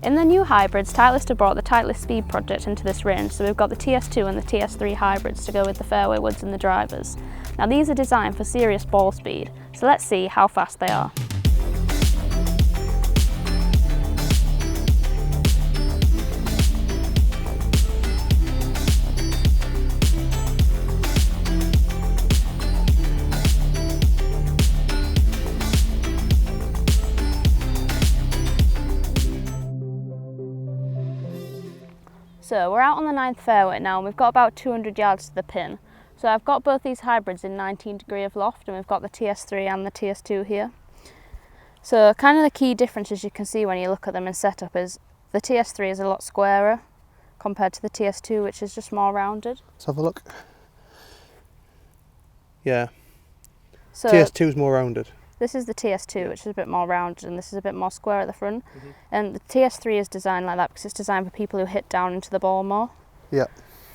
In the new hybrids, Titleist have brought the Titleist Speed Project into this range, so we've got the TS2 and the TS3 hybrids to go with the fairway woods and the drivers. Now these are designed for serious ball speed, so let's see how fast they are. So we're out on the 9th fairway now and we've got about 200 yards to the pin. So I've got both these hybrids in 19 degree of loft and we've got the TS3 and the TS2 here. So kind of the key differences you can see when you look at them in setup is the TS3 is a lot squarer compared to the TS2, which is just more rounded. Let's have a look. Yeah, So TS2 is more rounded. this is the TS2, which is a bit more rounded, and this is a bit more square at the front. And the TS3 is designed like that because it's designed for people who hit down into the ball more. Yeah.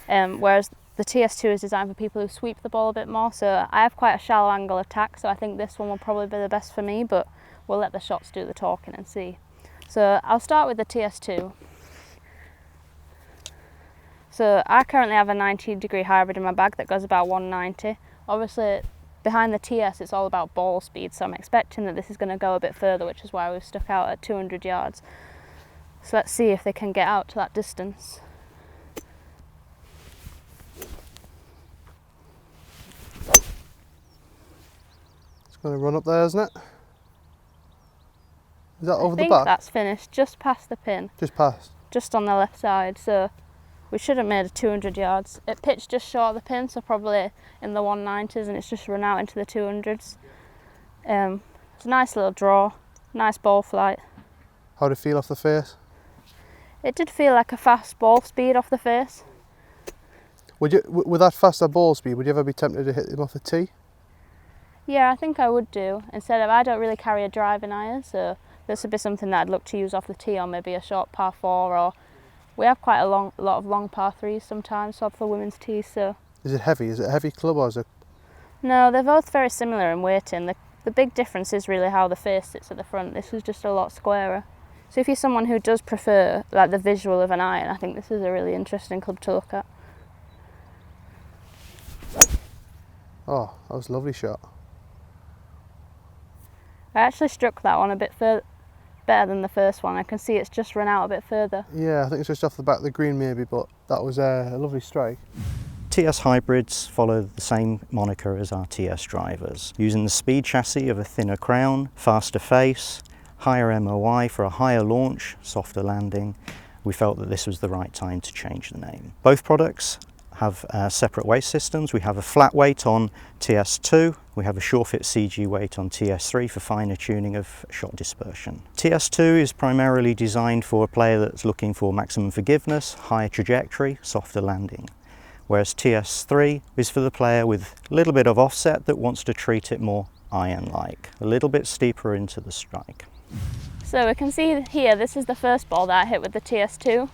Whereas the TS2 is designed for people who sweep the ball a bit more. So I have quite a shallow angle attack, so I think this one will probably be the best for me, but we'll let the shots do the talking and see. So I'll start with the TS2. So I currently have a 19 degree hybrid in my bag that goes about 190. Obviously, behind the TS it's all about ball speed, so I'm expecting that this is going to go a bit further, which is why we've stuck out at 200 yards. So let's see if they can get out to that distance. It's going to run up there, isn't it? Is that over the I think back? that's finished just past the pin, Just past. just on the left side, so we should have made 200 yards. It pitched just short of the pin, so probably in the 190s, and it's just run out into the 200s. It's a nice little draw, nice ball flight. How did it feel off the face? It did feel like a fast ball speed off the face. Would you, with that faster ball speed, would you ever be tempted to hit him off the tee? Yeah, I think I would do. Instead of, I don't really carry a driving iron, so this would be something that I'd look to use off the tee on maybe a short par 4, or we have quite a lot of long par 3s sometimes for women's tees. So Is it heavy? Is it a heavy club or is it? no, they're both very similar in weighting. The big difference is really how the face sits at the front. This is just a lot squarer. So if you're someone who does prefer like the visual of an iron, I think this is a really interesting club to look at. Oh, that was a lovely shot. I actually struck that one a bit better than the first one. I can see it's just run out a bit further. Yeah, I think it's just off the back of the green maybe, but that was a lovely strike. TS hybrids follow the same moniker as our TS drivers, using the speed chassis of a thinner crown, faster face, higher MOI for a higher launch, softer landing. We felt that this was the right time to change the name. Both products have separate weight systems. We have a flat weight on TS2, we have a sure-fit CG weight on TS3 for finer tuning of shot dispersion. TS2 is primarily designed for a player that's looking for maximum forgiveness, higher trajectory, softer landing. Whereas TS3 is for the player with a little bit of offset that wants to treat it more iron-like, a little bit steeper into the strike. So we can see here, this is the first ball that I hit with the TS2.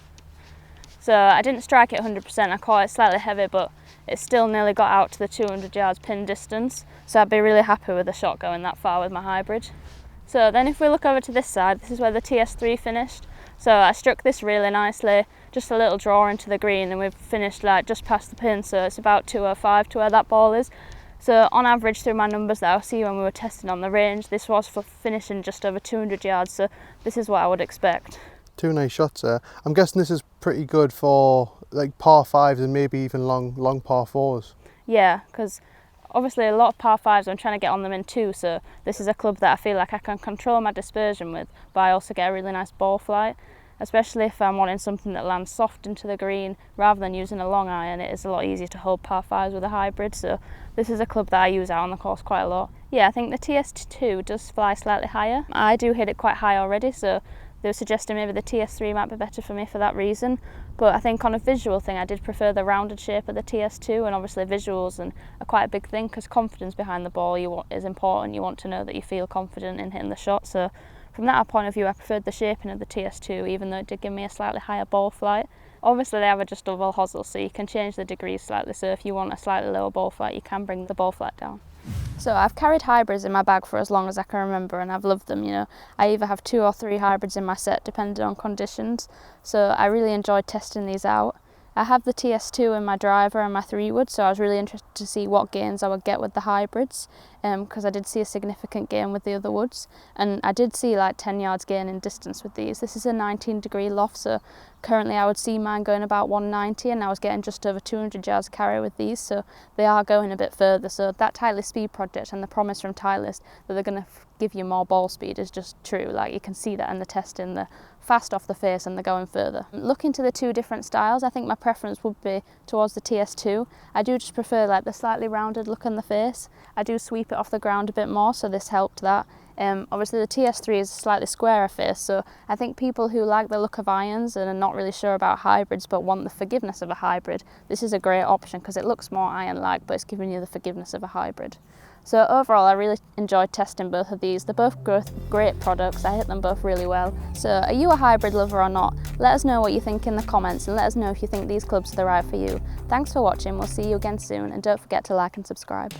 So I didn't strike it 100%, I caught it slightly heavy, but it still nearly got out to the 200 yards pin distance. So I'd be really happy with the shot going that far with my hybrid. So then if we look over to this side, this is where the TS3 finished. So I struck this really nicely, just a little draw into the green, and we've finished like just past the pin, so it's about 205 to where that ball is. So on average through my numbers that I see when we were testing on the range, this was for finishing just over 200 yards, so this is what I would expect. Two nice shots there. I'm guessing this is pretty good for like par 5s and maybe even long par 4s. Yeah, because obviously a lot of par 5s I'm trying to get on them in too, so this is a club that I feel like I can control my dispersion with, but I also get a really nice ball flight, especially if I'm wanting something that lands soft into the green rather than using a long iron. It is a lot easier to hold par 5s with a hybrid, so this is a club that I use out on the course quite a lot. Yeah, I think the TS2 does fly slightly higher. I do hit it quite high already, so they were suggesting maybe the TS3 might be better for me for that reason, but I think on a visual thing I did prefer the rounded shape of the TS2, and obviously visuals are quite a big thing because confidence behind the ball is important. You want to know that you feel confident in hitting the shot, so from that point of view I preferred the shaping of the TS2, even though it did give me a slightly higher ball flight. Obviously they have adjustable hosels, so you can change the degrees slightly, so if you want a slightly lower ball flight you can bring the ball flight down. So I've carried hybrids in my bag for as long as I can remember, and I've loved them, you know. I either have 2 or 3 hybrids in my set depending on conditions, so I really enjoyed testing these out. I have the TS2 in my driver and my 3-wood, so I was really interested to see what gains I would get with the hybrids, because I did see a significant gain with the other woods, and I did see like 10 yards gain in distance with these. This is a 19-degree loft, so currently I would see mine going about 190, and I was getting just over 200 yards of carry with these, so they are going a bit further. So that Titleist Speed Project and the promise from Titleist that they're going to give you more ball speed is just true. Like, you can see that in the testing. They're fast off the face and they're going further. Looking to the 2 different styles, I think my preference would be towards the TS2. I do just prefer like the slightly rounded look on the face. I do sweep it off the ground a bit more, so this helped that. Obviously the TS3 is a slightly squarer face, so I think people who like the look of irons and are not really sure about hybrids but want the forgiveness of a hybrid, this is a great option because it looks more iron-like but it's giving you the forgiveness of a hybrid. So overall, I really enjoyed testing both of these. They're both great products. I hit them both really well. So are you a hybrid lover or not? Let us know what you think in the comments, and let us know if you think these clubs are the right for you. Thanks for watching. We'll see you again soon, and don't forget to like and subscribe.